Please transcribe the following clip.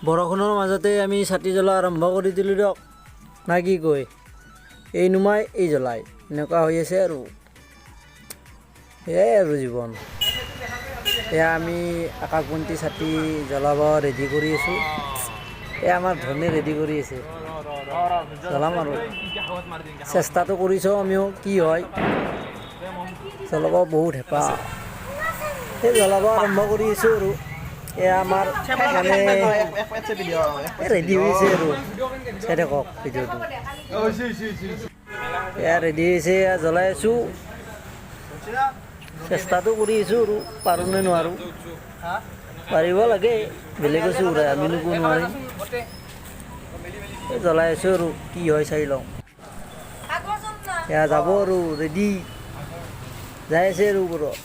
বৰষুণৰ মাজতে আমি চাতি জ্বলা আৰম্ভ কৰি দিলোঁ দিয়ক, না কি কয়? এই নুমাই এই জ্বলাই এনেকুৱা হৈ আছে আৰু এয়াই আৰু জীৱন। এয়া আমি আকাশবন্তি চাতি জ্বলাব ৰেডি কৰি আছোঁ। এয়া আমাৰ ধনে ৰেডি কৰি আছে, জ্বলাম আৰু চেষ্টাটো কৰিছোঁ আমিও, কি হয় জ্বলাব বহুত হেঁপাহ। সেই জ্বলাব আৰম্ভ কৰি আছোঁ আৰু এয়া আমাৰ মানে ৰেডি হৈছে আৰু চাই থাকক ভিডিঅ'টো। এয়া ৰেডি হৈছে, এয়া জ্বলাই আছোঁ, চেষ্টাটো কৰি আছোঁ আৰু পাৰোঁ নে নোৱাৰোঁ। পাৰিব লাগে, বেলেগে চুৰাই আমিনো ক'ব নোৱাৰিম। জ্বলাই আছোঁ আৰু কি হয় চাই লওঁ। এয়া যাব আৰু ৰেডি যাই আছে আৰু ওপৰত।